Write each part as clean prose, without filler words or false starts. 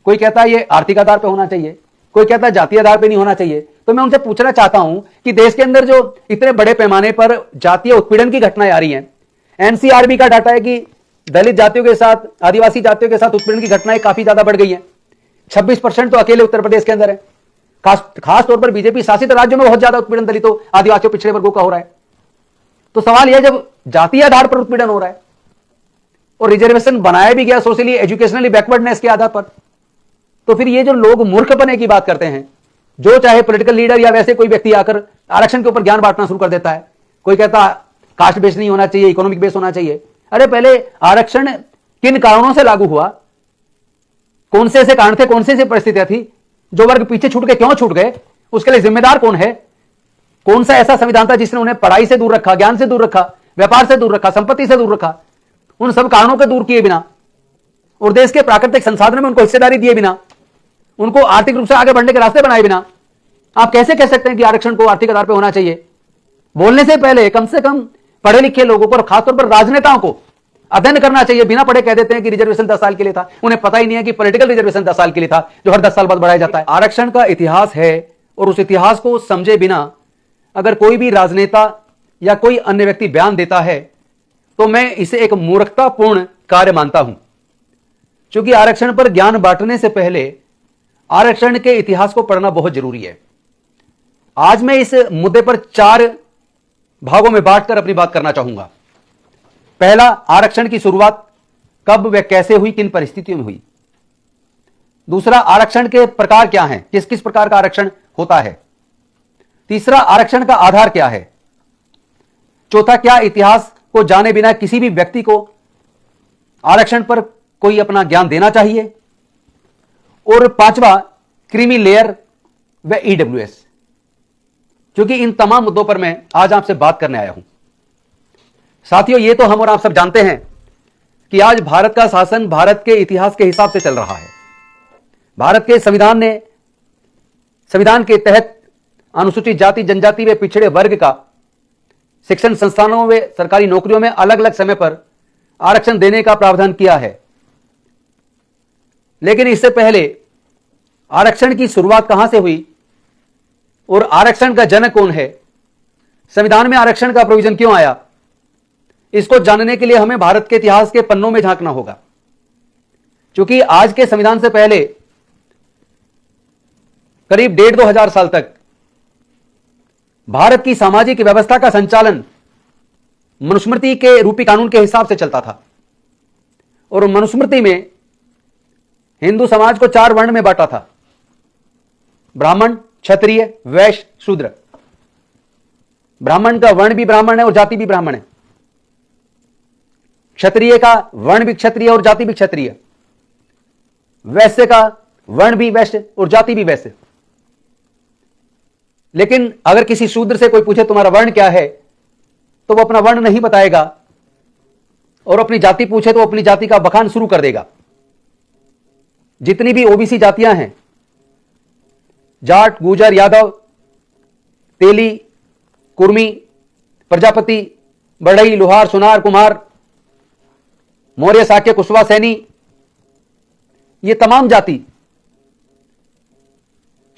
कोई कहता है ये आर्थिक आधार पर होना चाहिए, कोई कहता है जातीय आधार पर नहीं होना चाहिए। तो मैं उनसे पूछना चाहता हूं कि देश के अंदर जो इतने बड़े पैमाने पर जातीय उत्पीड़न की घटनाएं आ रही हैं, एनसीआरबी का डाटा है कि दलित जातियों के साथ, आदिवासी जातियों के साथ उत्पीड़न की घटनाएं काफी ज्यादा बढ़ गई हैं। 26% तो अकेले उत्तर प्रदेश के अंदर है। खास तौर पर बीजेपी शासित राज्यों में बहुत ज्यादा उत्पीड़न दलितों, आदिवासियों, पिछड़े वर्गों का हो रहा है। तो सवाल यह, जब जातीय आधार पर उत्पीड़न हो रहा है और रिजर्वेशन बनाया भी गया सोशली एजुकेशनली बैकवर्डनेस के आधार पर, तो फिर ये जो लोग मूर्खपने की बात करते हैं, जो चाहे पॉलिटिकल लीडर या वैसे कोई व्यक्ति आकर आरक्षण के ऊपर ज्ञान बांटना शुरू कर देता है। कोई कहता कास्ट बेस नहीं होना चाहिए, इकोनॉमिक बेस होना चाहिए। अरे पहले आरक्षण किन कारणों से लागू हुआ, कौन से ऐसे कारण थे, कौन से ऐसी परिस्थितियां थी, जो वर्ग पीछे छूट गए, क्यों छूट गए, उसके लिए जिम्मेदार कौन है, कौन सा ऐसा संविधान था जिसने उन्हें पढ़ाई से दूर रखा, ज्ञान से दूर रखा, व्यापार से दूर रखा, संपत्ति से दूर रखा। उन सब कारणों को दूर किए बिना और देश के प्राकृतिक संसाधनों में उनको हिस्सेदारी दिए बिना, उनको आर्थिक रूप से आगे बढ़ने के रास्ते बनाए बिना आप कैसे कह सकते हैं कि आरक्षण को आर्थिक आधार पर होना चाहिए? बोलने से पहले कम से कम पढ़े लिखे लोगों को और खासतौर पर राजनेताओं को अध्ययन करना चाहिए। बिना पढ़े कह देते हैं कि रिजर्वेशन 10 साल के लिए था, उन्हें पता ही नहीं है कि पॉलिटिकल रिजर्वेशन 10 साल के लिए था, जो हर 10 साल बाद बढ़ाया जाता है। आरक्षण का इतिहास है और उस इतिहास को समझे बिना अगर कोई भी राजनेता या कोई अन्य व्यक्ति बयान देता है तो मैं इसे एक मूर्खतापूर्ण कार्य मानता हूं। क्योंकि आरक्षण पर ज्ञान बांटने से पहले आरक्षण के इतिहास को पढ़ना बहुत जरूरी है। आज मैं इस मुद्दे पर 4 भागों में बांटकर अपनी बात करना चाहूंगा। पहला, आरक्षण की शुरुआत कब व कैसे हुई, किन परिस्थितियों में हुई। दूसरा, आरक्षण के प्रकार क्या हैं, किस किस प्रकार का आरक्षण होता है। तीसरा, आरक्षण का आधार क्या है। चौथा, क्या इतिहास को जाने बिना किसी भी व्यक्ति को आरक्षण पर कोई अपना ज्ञान देना चाहिए। और पांचवा, क्रीमी लेयर व ईडब्ल्यूएस। क्योंकि इन तमाम मुद्दों पर मैं आज आपसे बात करने आया हूं। साथियों, ये तो हम और आप सब जानते हैं कि आज भारत का शासन भारत के इतिहास के हिसाब से चल रहा है। भारत के संविधान के तहत अनुसूचित जाति, जनजाति व पिछड़े वर्ग का शिक्षण संस्थानों व सरकारी नौकरियों में अलग अलग समय पर आरक्षण देने का प्रावधान किया है। लेकिन इससे पहले आरक्षण की शुरुआत कहां से हुई और आरक्षण का जनक कौन है, संविधान में आरक्षण का प्रोविजन क्यों आया, इसको जानने के लिए हमें भारत के इतिहास के पन्नों में झांकना होगा। क्योंकि आज के संविधान से पहले करीब 1,500 साल तक भारत की सामाजिक व्यवस्था का संचालन मनुस्मृति के रूपी कानून के हिसाब से चलता था। और मनुस्मृति में हिंदू समाज को 4 वर्ण में बांटा था: ब्राह्मण, क्षत्रिय, वैश्य, शूद्र। ब्राह्मण का वर्ण भी ब्राह्मण है और जाति भी ब्राह्मण है। क्षत्रिय का वर्ण भी क्षत्रिय और जाति भी क्षत्रिय। वैश्य का वर्ण भी वैश्य और जाति भी वैश्य। लेकिन अगर किसी शूद्र से कोई पूछे तुम्हारा वर्ण क्या है, तो वो अपना वर्ण नहीं बताएगा, और अपनी जाति पूछे तो अपनी जाति का बखान शुरू कर देगा। जितनी भी ओबीसी जातियां हैं, जाट, गुर्जर, यादव, तेली, कुर्मी, प्रजापति, बढ़ई, लोहार, सुनार, कुमार, मौर्य, शाक्य, कुशवा, सैनी, ये तमाम जाति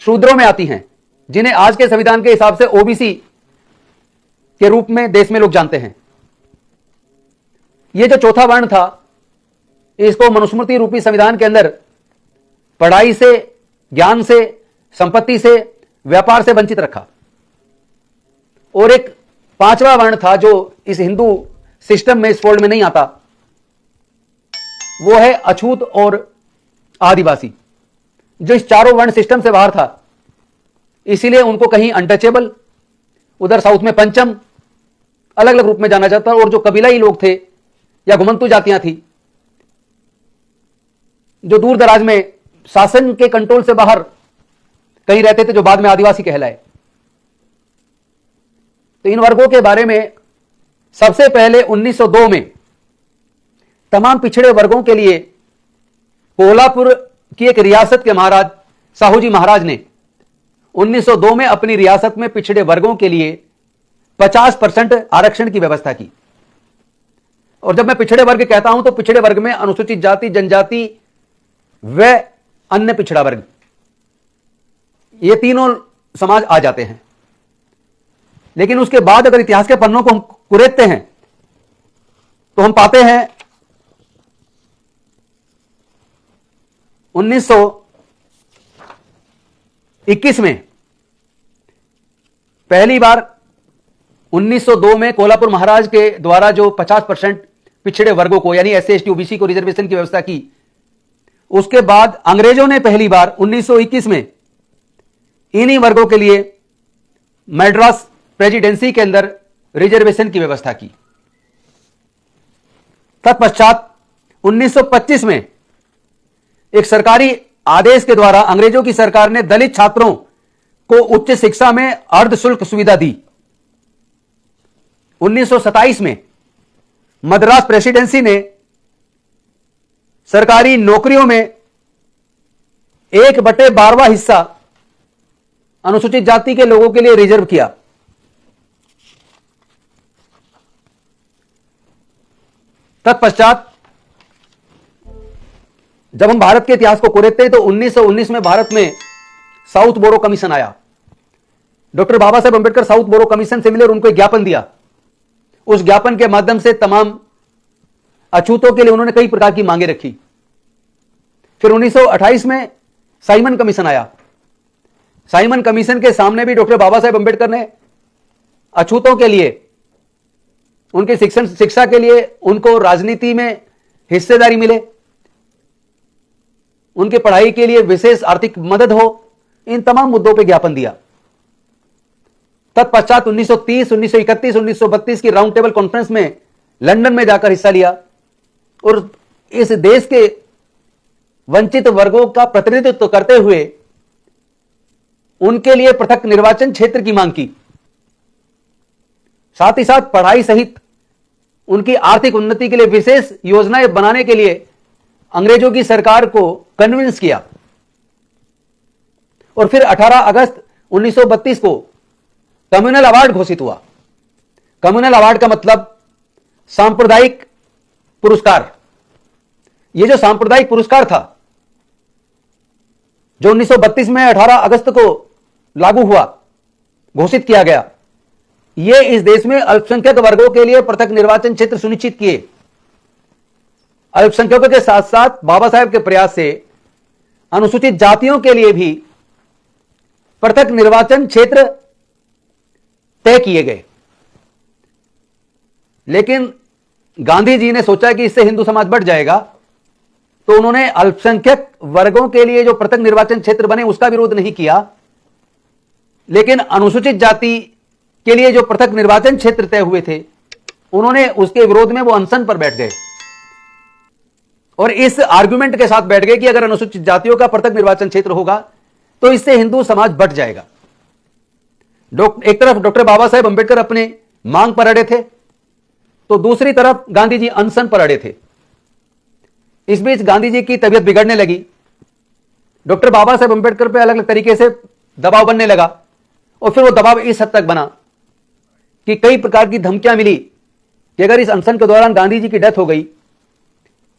शूद्रों में आती हैं, जिन्हें आज के संविधान के हिसाब से ओबीसी के रूप में देश में लोग जानते हैं। ये जो चौथा वर्ण था, इसको मनुस्मृति रूपी संविधान के अंदर पढ़ाई से, ज्ञान से, संपत्ति से, व्यापार से वंचित रखा। और एक 5वां वर्ण था जो इस हिंदू सिस्टम में, इस फोल्ड में नहीं आता, वो है अछूत और आदिवासी, जो इस चारों वर्ण सिस्टम से बाहर था। इसीलिए उनको कहीं अनटचेबल, उधर साउथ में पंचम, अलग अलग रूप में जाना जाता। और जो कबीलाई लोग थे या घुमंतु जातियां थी, जो दूर दराज में शासन के कंट्रोल से बाहर कहीं रहते थे, जो बाद में आदिवासी कहलाए। तो इन वर्गों के बारे में सबसे पहले 1902 में तमाम पिछड़े वर्गों के लिए कोल्हापुर की एक रियासत के महाराज साहूजी महाराज ने 1902 में अपनी रियासत में पिछड़े वर्गों के लिए 50% आरक्षण की व्यवस्था की। और जब मैं पिछड़े वर्ग कहता हूं तो पिछड़े वर्ग में अनुसूचित जाति, जनजाति व अन्य पिछड़ा वर्ग, ये तीनों समाज आ जाते हैं। लेकिन उसके बाद अगर इतिहास के पन्नों को हम कुरेदते हैं तो हम पाते हैं 1921 में पहली बार 1902 में कोल्हापुर महाराज के द्वारा जो 50% पिछड़े वर्गों को यानी एससी एसटी ओबीसी को रिजर्वेशन की व्यवस्था की, उसके बाद अंग्रेजों ने पहली बार 1921 में इन्हीं वर्गों के लिए मैड्रास प्रेसिडेंसी के अंदर रिजर्वेशन की व्यवस्था की। तत्पश्चात 1925 में एक सरकारी आदेश के द्वारा अंग्रेजों की सरकार ने दलित छात्रों को उच्च शिक्षा में अर्धशुल्क सुविधा दी। 1927 में मद्रास प्रेसिडेंसी ने सरकारी नौकरियों में 1/12 हिस्सा अनुसूचित जाति के लोगों के लिए रिजर्व किया। तत्पश्चात जब हम भारत के इतिहास को कुरेदते हैं तो 1919 में भारत में साउथ बोरो कमीशन आया। डॉक्टर बाबा साहेब अंबेडकर साउथ बोरो कमीशन से मिले और उनको एक ज्ञापन दिया। उस ज्ञापन के माध्यम से तमाम अछूतों के लिए उन्होंने कई प्रकार की मांगे रखी। फिर 1928 में साइमन कमीशन आया। साइमन कमीशन के सामने भी डॉक्टर बाबा साहेब अंबेडकर ने अछूतों के लिए, उनके शिक्षा के लिए, उनको राजनीति में हिस्सेदारी मिले, उनकी पढ़ाई के लिए विशेष आर्थिक मदद हो, इन तमाम मुद्दों पर ज्ञापन दिया। तत्पश्चात 1930, 1931, 1932 की राउंड टेबल कॉन्फ्रेंस में लंदन में जाकर हिस्सा लिया और इस देश के वंचित वर्गों का प्रतिनिधित्व करते हुए उनके लिए पृथक निर्वाचन क्षेत्र की मांग की। साथ ही साथ पढ़ाई सहित उनकी आर्थिक उन्नति के लिए विशेष योजनाएं बनाने के लिए अंग्रेजों की सरकार को कन्विंस किया। और फिर 18 अगस्त 1932 को कम्युनल अवार्ड घोषित हुआ। कम्युनल अवार्ड का मतलब सांप्रदायिक पुरस्कार। यह जो सांप्रदायिक पुरस्कार था जो 1932 में 18 अगस्त को लागू हुआ, घोषित किया गया, यह इस देश में अल्पसंख्यक वर्गों के लिए पृथक निर्वाचन क्षेत्र सुनिश्चित किए। अल्पसंख्यकों के साथ साथ बाबा साहेब के प्रयास से अनुसूचित जातियों के लिए भी पृथक निर्वाचन क्षेत्र तय किए गए। लेकिन गांधी जी ने सोचा कि इससे हिंदू समाज बढ़ जाएगा, तो उन्होंने अल्पसंख्यक वर्गों के लिए जो पृथक निर्वाचन क्षेत्र बने उसका विरोध नहीं किया, लेकिन अनुसूचित जाति के लिए जो पृथक निर्वाचन क्षेत्र तय हुए थे उन्होंने उसके विरोध में वो अनशन पर बैठ गए और इस आर्गुमेंट के साथ बैठ गए कि अगर अनुसूचित जातियों का पृथक निर्वाचन क्षेत्र होगा तो इससे हिंदू समाज बढ़ जाएगा। एक तरफ डॉक्टर बाबा साहेब अंबेडकर अपने मांग पर अड़े थे तो दूसरी तरफ गांधी जी अनशन पर अड़े थे। इस बीच गांधी जी की तबीयत बिगड़ने लगी। डॉक्टर बाबा साहेब अंबेडकर पर अलग अलग तरीके से दबाव बनने लगा और फिर वो दबाव इस हद तक बना कि कई प्रकार की धमकियां मिली कि अगर इस अनशन के दौरान गांधी जी की डेथ हो गई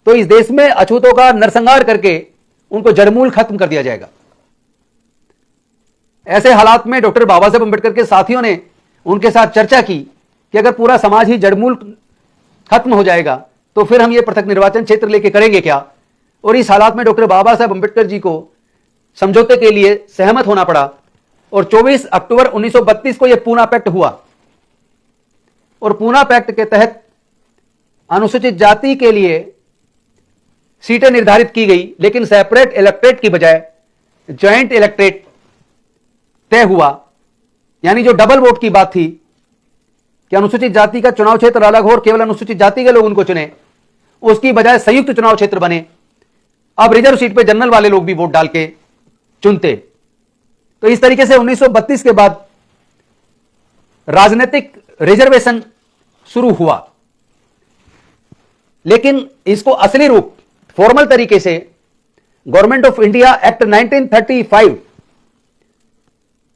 तो इस देश में अछूतों का नरसंहार करके उनको जड़मूल खत्म कर दिया जाएगा। ऐसे हालात में डॉक्टर बाबा साहेब अंबेडकर के साथियों ने उनके साथ चर्चा की कि अगर पूरा समाज ही जड़मूल खत्म हो जाएगा तो फिर हम ये पृथक निर्वाचन क्षेत्र लेके करेंगे क्या। और इस हालात में डॉक्टर बाबा साहेब अंबेडकर जी को समझौते के लिए सहमत होना पड़ा और 24 अक्टूबर 1932 को यह पूना पैक्ट हुआ। और पूना पैक्ट के तहत अनुसूचित जाति के लिए सीटें निर्धारित की गई, लेकिन सेपरेट इलेक्ट्रेट की बजाय ज्वाइंट इलेक्ट्रेट तय हुआ। यानी जो डबल वोट की बात थी कि अनुसूचित जाति का चुनाव क्षेत्र अलग हो और केवल अनुसूचित जाति के लोग उनको चुने, उसकी बजाय संयुक्त चुनाव क्षेत्र बने। अब रिजर्व सीट पे जनरल वाले लोग भी वोट डाल के चुनते। तो इस तरीके से 1932 के बाद राजनीतिक रिजर्वेशन शुरू हुआ। लेकिन इसको असली रूप फॉर्मल तरीके से गवर्नमेंट ऑफ इंडिया एक्ट 1935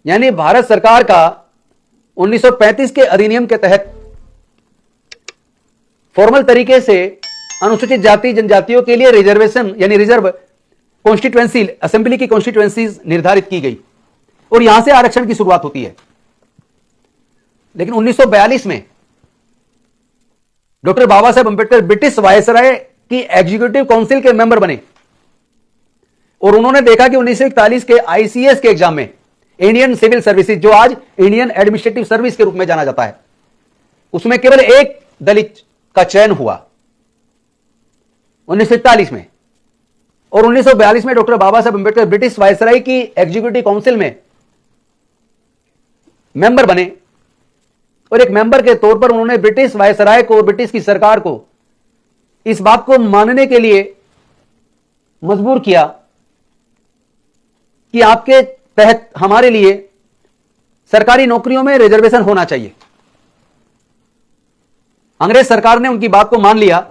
यानी भारत सरकार का 1935 के अधिनियम के तहत फॉर्मल तरीके से अनुसूचित जाति जनजातियों के लिए रिजर्वेशन यानी रिजर्व कॉन्स्टिट्यूएंसी, असेंबली की कॉन्स्टिट्यूएंसीज निर्धारित की गई और यहां से आरक्षण की शुरुआत होती है। लेकिन 1942 में doctor Baba Saheb Ambedkar British viceroy की एग्जीक्यूटिव काउंसिल के मेंबर बने और उन्होंने देखा कि 1941 के आईसीएस के एग्जाम में इंडियन सिविल सर्विसेज, जो आज इंडियन एडमिनिस्ट्रेटिव सर्विस के रूप में जाना जाता है, उसमें केवल एक दलित का चयन हुआ 1941 में। और 1942 में doctor Baba Saheb Ambedkar British viceroy की एग्जीक्यूटिव काउंसिल में मेंबर बने और एक मेंबर के तौर पर उन्होंने ब्रिटिश वायसराय को, ब्रिटिश की सरकार को इस बात को मानने के लिए मजबूर किया कि आपके तहत हमारे लिए सरकारी नौकरियों में रिजर्वेशन होना चाहिए। अंग्रेज सरकार ने उनकी बात को मान लिया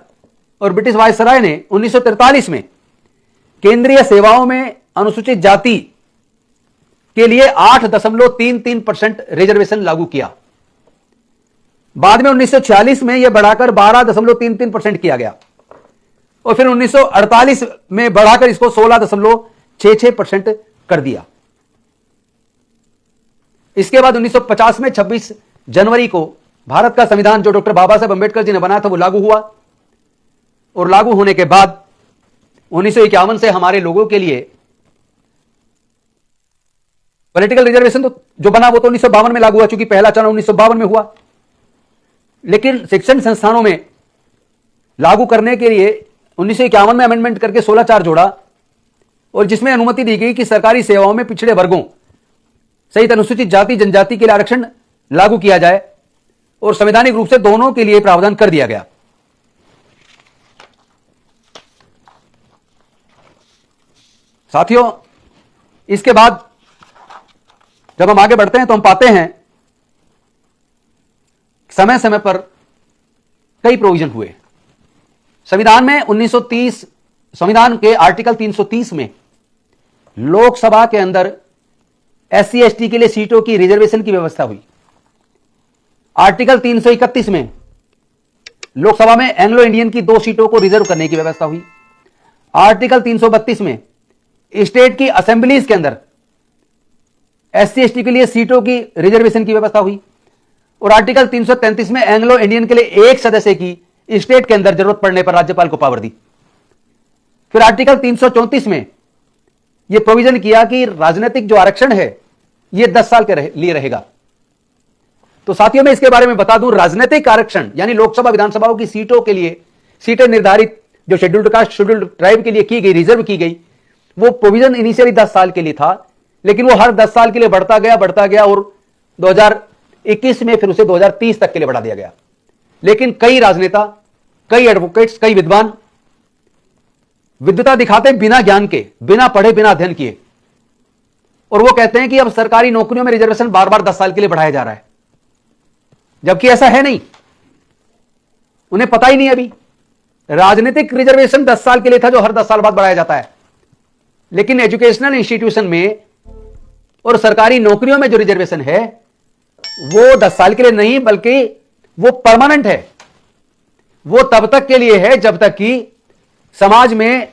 और ब्रिटिश वायसराय ने 1943 में केंद्रीय सेवाओं में अनुसूचित जाति के लिए 8.33% रिजर्वेशन लागू किया। बाद में 1946 में यह बढ़ाकर 12.33% किया गया और फिर 1948 में बढ़ाकर इसको 16.66% कर दिया। इसके बाद 1950 में 26 जनवरी को भारत का संविधान, जो डॉक्टर बाबा साहेब अंबेडकर जी ने बनाया था, वो लागू हुआ और लागू होने के बाद 1951 से हमारे लोगों के लिए पॉलिटिकल रिजर्वेशन तो जो बना वो तो 1952 में लागू हुआ, चूंकि पहला चरण 1952 में हुआ। लेकिन शिक्षण संस्थानों में लागू करने के लिए 1951 में अमेंडमेंट करके 16(4) जोड़ा और जिसमें अनुमति दी गई कि सरकारी सेवाओं में पिछड़े वर्गों सहित अनुसूचित जाति जनजाति के लिए आरक्षण लागू किया जाए और संवैधानिक रूप से दोनों के लिए प्रावधान कर दिया गया। साथियों, इसके बाद जब हम आगे बढ़ते हैं तो हम पाते हैं समय समय पर कई प्रोविजन हुए। संविधान में 1930, संविधान के आर्टिकल 330 में लोकसभा के अंदर एससी एसटी के लिए सीटों की रिजर्वेशन की व्यवस्था हुई। आर्टिकल 331 में लोकसभा में एंग्लो इंडियन की 2 सीटों को रिजर्व करने की व्यवस्था हुई। आर्टिकल 332 में स्टेट की असेंबलीज के अंदर एससी एसटी के लिए सीटों की रिजर्वेशन की व्यवस्था हुई और आर्टिकल 333 में एंग्लो इंडियन के लिए एक सदस्य की स्टेट के अंदर जरूरत पड़ने पर राज्यपाल को पावर दी। फिर आर्टिकल 334 में यह प्रोविजन किया कि राजनीतिक जो आरक्षण है यह 10 साल के लिए रहेगा। तो साथियों, मैं इसके बारे में बता दूं, राजनीतिक आरक्षण यानी लोकसभा विधानसभाओं की सीटों के लिए सीटें निर्धारित जो शेड्यूल्ड कास्ट शेड्यूल्ड ट्राइब के लिए की गई, रिजर्व की गई, वो प्रोविजन इनिशियली 10 साल के लिए था, लेकिन वो हर 10 साल के लिए बढ़ता गया और 2021 में फिर उसे 2030 तक के लिए बढ़ा दिया गया। लेकिन कई राजनेता, कई एडवोकेट्स, कई विद्वान विद्वता दिखाते बिना ज्ञान के, बिना पढ़े, बिना अध्ययन किए, और वो कहते हैं कि अब सरकारी नौकरियों में रिजर्वेशन बार बार 10 साल के लिए बढ़ाया जा रहा है, जबकि ऐसा है नहीं। उन्हें पता ही नहीं अभी राजनीतिक रिजर्वेशन 10 साल के लिए था जो हर 10 साल बाद बढ़ाया जाता है, लेकिन एजुकेशनल इंस्टीट्यूशन में और सरकारी नौकरियों में जो रिजर्वेशन है वो 10 साल के लिए नहीं, बल्कि वो परमानेंट है। वो तब तक के लिए है जब तक कि समाज में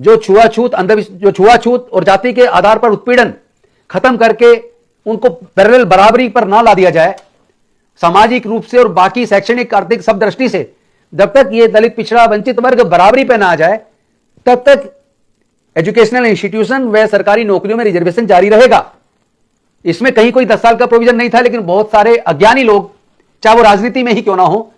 जो छुआछूत और जाति के आधार पर उत्पीड़न खत्म करके उनको पैरेलल बराबरी पर ना ला दिया जाए, सामाजिक रूप से और बाकी शैक्षणिक आर्थिक सब दृष्टि से जब तक ये दलित पिछड़ा वंचित वर्ग बराबरी पर ना आ जाए, तब तक एजुकेशनल इंस्टीट्यूशन व सरकारी नौकरियों में रिजर्वेशन जारी रहेगा। इसमें कहीं कोई 10 साल का प्रोविजन नहीं था, लेकिन बहुत सारे अज्ञानी लोग, चाहे वो राजनीति में ही क्यों ना हो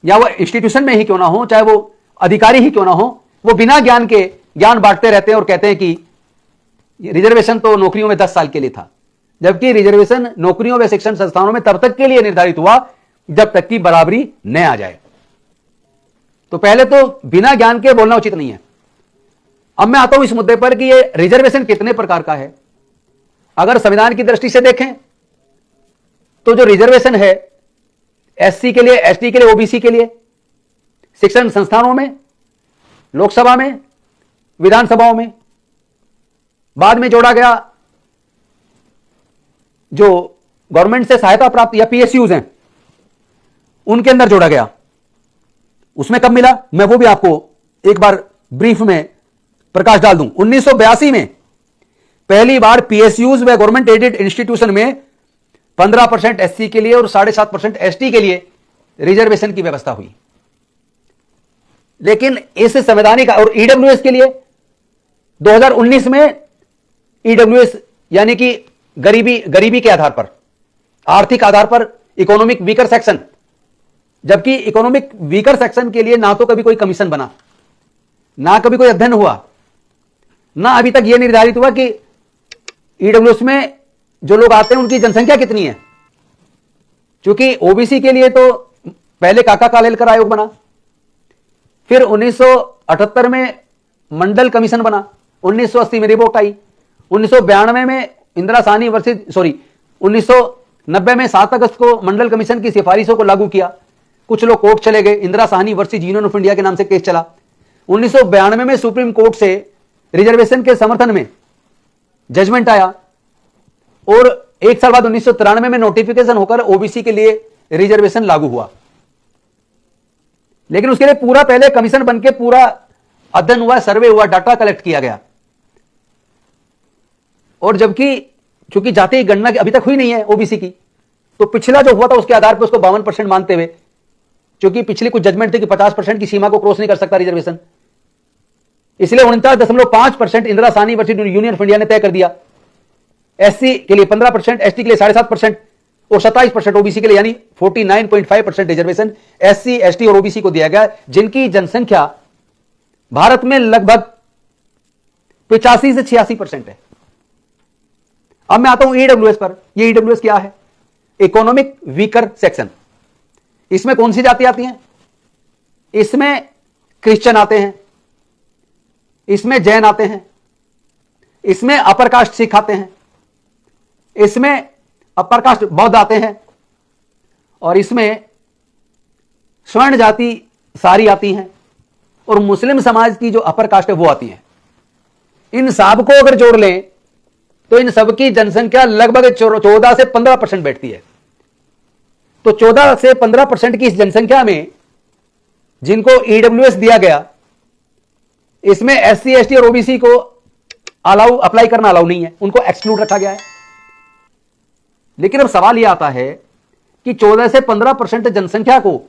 या वो इंस्टीट्यूशन में ही क्यों ना हो, चाहे वो अधिकारी ही क्यों ना हो, वो बिना ज्ञान के ज्ञान बांटते रहते हैं और कहते हैं कि रिजर्वेशन तो नौकरियों में 10 साल के लिए था, जबकि रिजर्वेशन नौकरियों व शिक्षण संस्थानों में तब तक के लिए निर्धारित हुआ जब तक कि बराबरी न आ जाए। तो पहले तो बिना ज्ञान के बोलना उचित नहीं है। अब मैं आता हूं इस मुद्दे पर कि ये रिजर्वेशन कितने प्रकार का है। अगर संविधान की दृष्टि से देखें तो जो रिजर्वेशन है एससी के लिए, एसटी के लिए, ओबीसी के लिए, शिक्षण संस्थानों में, लोकसभा में, विधानसभाओं में, बाद में जोड़ा गया जो गवर्नमेंट से सहायता प्राप्त या पीएसयूज हैं उनके अंदर जोड़ा गया। उसमें कब मिला मैं वो भी आपको एक बार ब्रीफ में प्रकाश डाल दूं। 1982 में पहली बार पीएसयूज व गवर्नमेंट एडेड इंस्टीट्यूशन में 15% एससी के लिए और 7.5% एसटी के लिए रिजर्वेशन की व्यवस्था हुई। लेकिन इस संवैधानिक और ईडब्ल्यूएस के लिए 2019 में ईडब्ल्यूएस यानी कि गरीबी के आधार पर, आर्थिक आधार पर इकोनॉमिक वीकर सेक्शन, जबकि इकोनॉमिक वीकर सेक्शन के लिए ना तो कभी कोई कमीशन बना, ना कभी कोई अध्ययन हुआ, ना अभी तक यह निर्धारित हुआ कि ईडब्ल्यूएस में जो लोग आते हैं उनकी जनसंख्या कितनी है। क्योंकि ओबीसी के लिए तो पहले काका कालेलकर आयोग बना, फिर 1978 में मंडल कमीशन बना, 1980 में रिपोर्ट आई, 1992 में इंदिरा साहनी वर्सेस 1990 में 7 अगस्त को मंडल कमीशन की सिफारिशों को लागू किया। कुछ लोग कोर्ट चले गए, Indira Sahni versus union of India के नाम से केस चला। 1992 में सुप्रीम कोर्ट से रिजर्वेशन के समर्थन में जजमेंट आया और एक साल बाद 1993 में नोटिफिकेशन होकर ओबीसी के लिए रिजर्वेशन लागू हुआ। लेकिन उसके लिए पूरा पहले कमीशन बनके पूरा अध्ययन हुआ, सर्वे हुआ, डाटा कलेक्ट किया गया। और जबकि चूंकि जाति गणना अभी तक हुई नहीं है ओबीसी की, तो पिछला जो हुआ था उसके आधार पर उसको 52% मानते हुए, क्योंकि पिछली कुछ जजमेंट थी कि 50% की सीमा को क्रॉस नहीं कर सकता रिजर्वेशन, इसलिए 49.5% Indira Sahni versus union of India ने तय कर दिया। एससी के लिए 15%, एसटी के लिए 7.5% और 27% ओबीसी के लिए, यानी 49.5% रिजर्वेशन एससी, एसटी और ओबीसी को दिया गया, जिनकी जनसंख्या भारत में लगभग 85 से 86% है। अब मैं आता हूं ईडब्ल्यूएस पर। ये ईडब्ल्यूएस क्या है? Economic weaker section. इसमें कौन सी जाति आती हैं? इसमें क्रिश्चियन आते हैं, इसमें जैन आते हैं, इसमें अपर कास्ट सिख आते हैं, इसमें अपर कास्ट बौद्ध आते हैं, और इसमें स्वर्ण जाति सारी आती हैं, और मुस्लिम समाज की जो अपर कास्ट है वो आती है। इन सबको अगर जोड़ लें तो इन सबकी जनसंख्या लगभग 14 से 15% बैठती है। तो 14 से 15% की इस जनसंख्या में जिनको ईडब्ल्यूएस दिया गया, इसमें एससी, एसटी और ओबीसी को अप्लाई करना अलाउ नहीं है, उनको एक्सक्लूड रखा गया है। लेकिन अब सवाल यह आता है कि 14 से 15% जनसंख्या को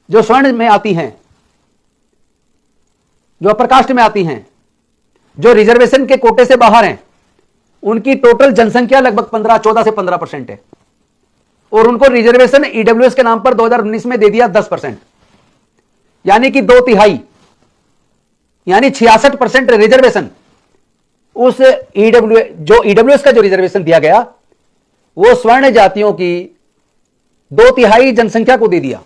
जो स्वर्ण में आती हैं, जो अपर कास्ट में आती हैं, जो रिजर्वेशन के कोटे से बाहर हैं, उनकी टोटल जनसंख्या लगभग 14 से 15% है, और उनको रिजर्वेशन ईडब्ल्यूएस के नाम पर 2019 में दे दिया 10%, यानी कि 2/3, यानी 66% रिजर्वेशन उस ईडब्ल्यूएस का जो रिजर्वेशन दिया गया वो स्वर्ण जातियों की 2/3 जनसंख्या को दे दिया।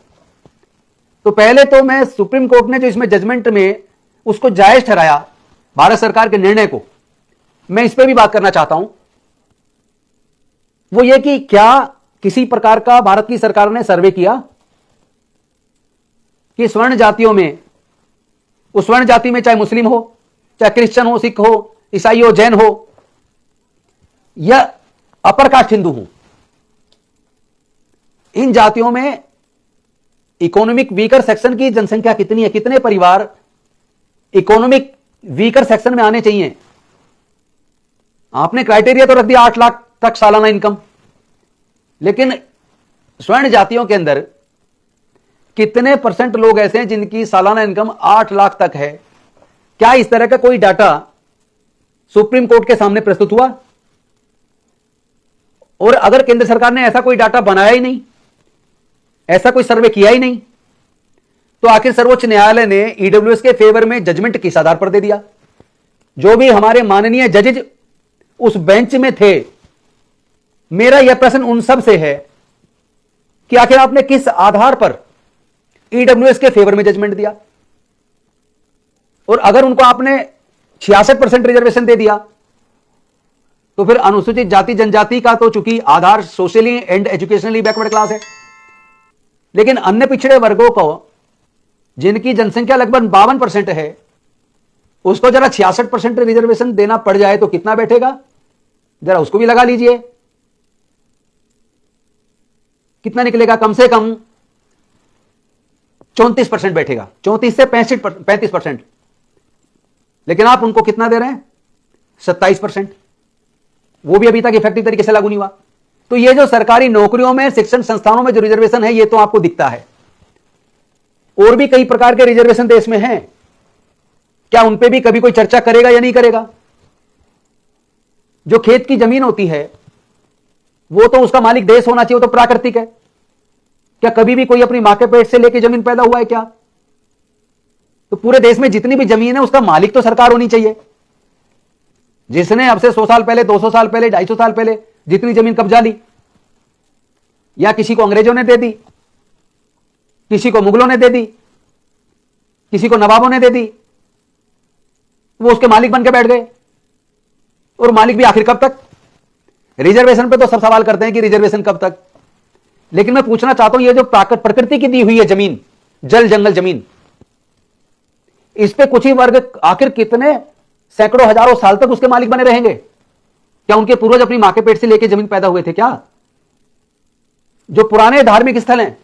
तो पहले तो मैं सुप्रीम कोर्ट ने जो इसमें जजमेंट में उसको जायज ठहराया, भारत सरकार के निर्णय को, मैं इस पर भी बात करना चाहता हूं। वो ये कि क्या किसी प्रकार का भारत की सरकार ने सर्वे किया कि स्वर्ण जातियों में, उस स्वर्ण जाति में चाहे मुस्लिम हो, चाहे क्रिश्चियन हो, सिख हो, ईसाई हो, जैन हो, या अपर कास्ट हिंदू हो, इन जातियों में इकोनॉमिक वीकर सेक्शन की जनसंख्या कितनी है, कितने परिवार इकोनॉमिक वीकर सेक्शन में आने चाहिए? आपने क्राइटेरिया तो रख दिया 8 लाख तक सालाना इनकम, लेकिन स्वर्ण जातियों के अंदर कितने % लोग ऐसे हैं जिनकी सालाना इनकम 8 लाख तक है? क्या इस तरह का कोई डाटा सुप्रीम कोर्ट के सामने प्रस्तुत हुआ? और अगर केंद्र सरकार ने ऐसा कोई डाटा बनाया ही नहीं, ऐसा कोई सर्वे किया ही नहीं, तो आखिर सर्वोच्च न्यायालय ने ईडब्ल्यूएस के फेवर में जजमेंट किस आधार पर दे दिया? जो भी हमारे माननीय जजेज उस बेंच में थे, मेरा यह प्रश्न उन सब से है कि आखिर आपने किस आधार पर ईडब्ल्यूएस के फेवर में जजमेंट दिया? और अगर उनको आपने 66% रिजर्वेशन दे दिया, तो फिर अनुसूचित जाति जनजाति का तो चूंकि आधार socially and educationally backward class है, लेकिन अन्य पिछड़े वर्गों को जिनकी जनसंख्या लगभग 52% है, उसको जरा 66% रिजर्वेशन देना पड़ जाए तो कितना बैठेगा? जरा उसको भी लगा लीजिए, कितना निकलेगा? कम से कम 34% बैठेगा, 34 से 35%। लेकिन आप उनको कितना दे रहे हैं? 27%। वो भी अभी तक इफेक्टिव तरीके से लागू नहीं हुआ। तो ये जो सरकारी नौकरियों में, शिक्षण संस्थानों में जो रिजर्वेशन है, ये तो आपको दिखता है। और भी कई प्रकार के रिजर्वेशन देश में हैं। क्या उन पे भी कभी कोई चर्चा करेगा या नहीं करेगा? जो खेत की जमीन होती है, वो तो उसका मालिक देश होना चाहिए, वो तो प्राकृतिक है। क्या कभी भी कोई अपनी मां के पेट से लेके जमीन पैदा हुआ है क्या? तो पूरे देश में जितनी भी जमीन है, उसका मालिक तो सरकार होनी चाहिए। जिसने अब से 100 साल पहले, 200 साल पहले, 250 साल पहले जितनी जमीन कब्जा ली, या किसी को अंग्रेजों ने दे दी, किसी को मुगलों ने दे दी, किसी को नवाबों ने दे दी, वो उसके मालिक बन के बैठ गए। और मालिक भी आखिर कब तक? रिजर्वेशन पे तो सब सवाल करते हैं कि रिजर्वेशन कब तक, लेकिन मैं पूछना चाहता हूं, ये जो प्रकृति की दी हुई है जमीन, जल जंगल जमीन, इस पे कुछ ही वर्ग आखिर कितने सैकड़ों हजारों साल तक उसके मालिक बने रहेंगे? क्या उनके पूर्वज अपनी मां के पेट से लेकर जमीन पैदा हुए थे क्या? जो पुराने धार्मिक स्थल हैं,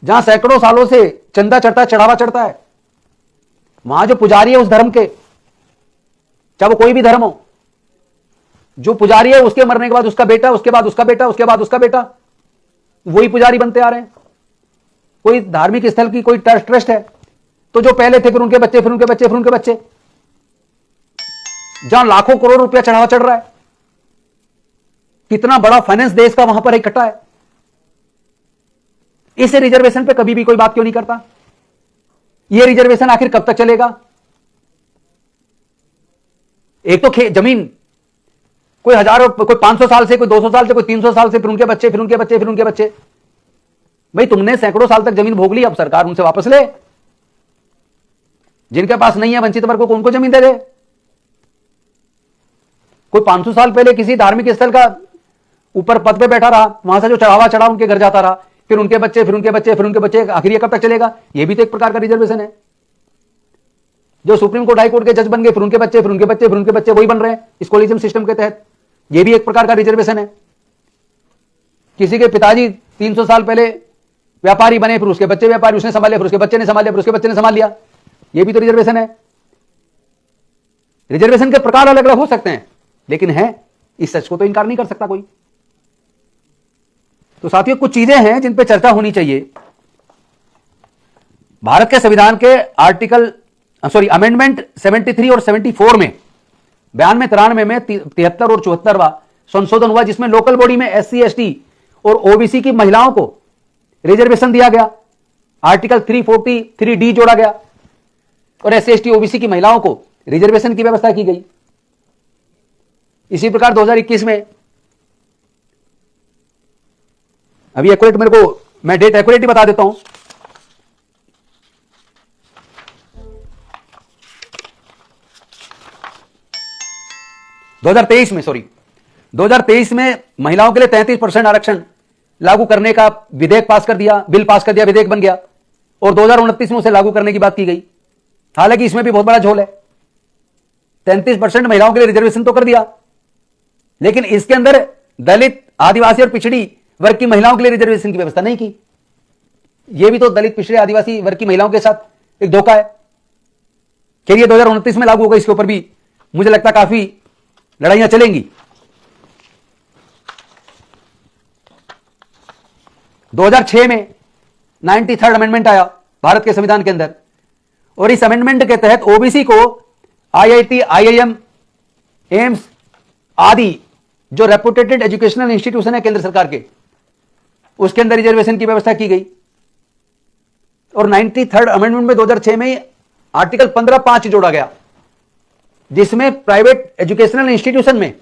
जहां सैकड़ों सालों से चंदा चढ़ता है, चढ़ावा चढ़ता है, वहां जो पुजारी है उस धर्म के, चाहे वो कोई भी धर्म हो, जो पुजारी है उसके मरने के बाद उसका बेटा, उसके बाद उसका बेटा, उसके बाद उसका बेटा, वही पुजारी बनते आ रहे हैं। कोई धार्मिक स्थल की कोई ट्रस्ट है, तो जो पहले थे, फिर उनके बच्चे, फिर उनके बच्चे, फिर उनके बच्चे, जहां लाखों करोड़ रुपया चढ़ावा चढ़ रहा है, कितना बड़ा फाइनेंस देश का वहां पर इकट्ठा है। इस रिजर्वेशन पे कभी भी कोई बात क्यों नहीं करता? यह रिजर्वेशन आखिर कब तक चलेगा? एक तो जमीन कोई हजारों, कोई 500 साल से, कोई 200 साल से, कोई 300 साल से, फिर उनके बच्चे, फिर उनके बच्चे, फिर उनके बच्चे। भाई तुमने सैकड़ों साल तक जमीन भोग ली, अब सरकार उनसे वापस ले। जिनके पास नहीं है, वंचित वर्ग को, उनको जमीन दे दे। कोई 500 साल पहले किसी धार्मिक स्थल का ऊपर पद पे बैठा रहा, वहां से जो चढ़ावा चढ़ा उनके घर जाता रहा, फिर उनके बच्चे, फिर उनके बच्चे, फिर उनके बच्चे, आखिर ये कब तक चलेगा? ये भी तो एक प्रकार का रिजर्वेशन है। जो सुप्रीम कोर्ट, हाई कोर्ट के जज बन गए, फिर उनके बच्चे, फिर उनके बच्चे, फिर उनके बच्चे वही बन रहे हैं स्कॉलिज्म सिस्टम के तहत। ये भी एक प्रकार का रिजर्वेशन है। किसी के पिताजी 300 साल पहले व्यापारी बने, फिर उसके बच्चे व्यापारी, उसने संभाले, फिर उसके बच्चे ने संभाले, फिर उसके बच्चे ने संभाल लिया। ये भी तो रिजर्वेशन है। रिजर्वेशन के प्रकार अलग अलग हो सकते हैं, लेकिन है, इस सच को तो इनकार नहीं कर सकता कोई। तो साथियों, कुछ चीजें हैं जिन पे चर्चा होनी चाहिए। भारत के संविधान के अमेंडमेंट 73 और 74 में, 92, 93 में 73 और 74वां संशोधन हुआ, जिसमें लोकल बॉडी में SC, ST और OBC की महिलाओं को रिजर्वेशन दिया गया। आर्टिकल 343D जोड़ा गया और SC, ST, OBC की महिलाओं को रिजर्वेशन की व्यवस्था की गई। इसी प्रकार 2021 में, अभी एक्यूरेट मेरे को, मैं डेट एक्यूरेट ही बता देता हूं, 2023 में महिलाओं के लिए 33% आरक्षण लागू करने का विधेयक पास कर दिया, बिल पास कर दिया, विधेयक बन गया, और 2029 में उसे लागू करने की बात की गई। हालांकि इसमें भी बहुत बड़ा झोल है। 33% महिलाओं के लिए रिजर्वेशन तो कर दिया, लेकिन इसके अंदर दलित, आदिवासी और पिछड़ी वर्ग की महिलाओं के लिए रिजर्वेशन की व्यवस्था नहीं की। यह भी तो दलित, पिछड़े, आदिवासी वर्ग की महिलाओं के साथ एक धोखा है। फिर ये 2029 में लागू होगा, इसके ऊपर भी मुझे लगता है काफी लड़ाइयां चलेंगी। 2006 में 93rd अमेंडमेंट आया भारत के संविधान के अंदर, और इस अमेंडमेंट के तहत OBC को IIT, IIM, एम्स आदि जो रेपुटेटेड एजुकेशनल इंस्टीट्यूशन है केंद्र सरकार के, उसके अंदर रिजर्वेशन की व्यवस्था की गई। और 93rd अमेंडमेंट में 2006 में आर्टिकल 15(5) जोड़ा गया, जिसमें प्राइवेट एजुकेशनल इंस्टीट्यूशन में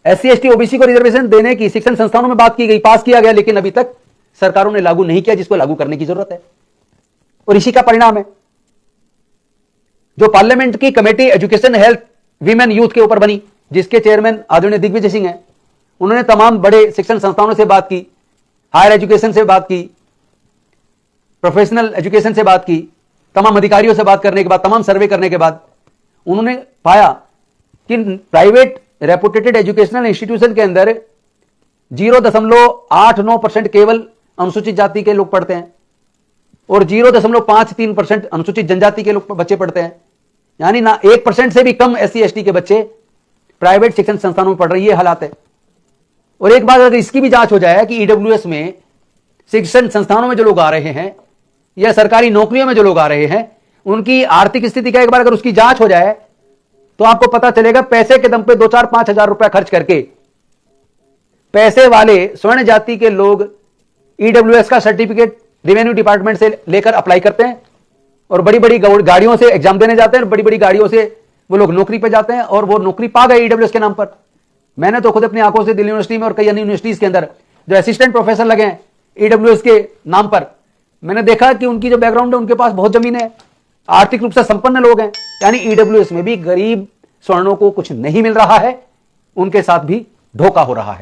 SC, ST, OBC को रिजर्वेशन देने की शिक्षण संस्थानों में बात की गई, पास किया गया, लेकिन अभी तक सरकारों ने लागू नहीं किया, जिसको लागू करने की जरूरत है। और इसी का परिणाम है जो पार्लियामेंट की committee education, health, women, youth के ऊपर बनी, जिसके चेयरमैन आदरणीय दिग्विजय सिंह हैं। उन्होंने तमाम बड़े शिक्षण संस्थानों से बात की, हायर एजुकेशन से बात की, प्रोफेशनल एजुकेशन से बात की, तमाम अधिकारियों से बात करने के बाद, तमाम सर्वे करने के बाद उन्होंने पाया कि प्राइवेट रेपुटेटेड एजुकेशनल इंस्टीट्यूशन के अंदर 0.89% केवल अनुसूचित जाति के लोग पढ़ते हैं। और 0.53% अनुसूचित जनजाति के लोग बच्चे पढ़ते हैं, यानी ना 1% से भी कम SC ST के बच्चे प्राइवेट शिक्षण संस्थानों में पढ़ रहे हैं। ये हालात है। और एक बात अगर इसकी भी जांच हो जाए कि EWS में शिक्षण संस्थानों में जो लोग आ रहे हैं या सरकारी नौकरियों में जो लोग आ रहे हैं, उनकी आर्थिक स्थिति का एक बार अगर उसकी जांच हो जाए तो आपको पता चलेगा पैसे के दम पे 2-4-5 हजार रुपया खर्च करके पैसे वाले स्वर्ण जाति के लोग EWS का सर्टिफिकेट रेवेन्यू डिपार्टमेंट से लेकर अप्लाई करते हैं और बड़ी बड़ी गाड़ियों से एग्जाम देने जाते हैं और बड़ी बड़ी गाड़ियों से वो लोग नौकरी पे जाते हैं और वो नौकरी पा गए EWS के नाम पर। मैंने तो खुद अपनी आंखों से दिल्ली यूनिवर्सिटी में और कई अन्य यूनिवर्सिटीज के अंदर जो असिस्टेंट प्रोफेसर लगे हैं EWS के नाम पर, मैंने देखा कि उनकी जो बैकग्राउंड है, उनके पास बहुत जमीन है, आर्थिक रूप से संपन्न लोग हैं। यानी EWS में भी गरीब स्वर्णों को कुछ नहीं मिल रहा है, उनके साथ भी धोखा हो रहा है।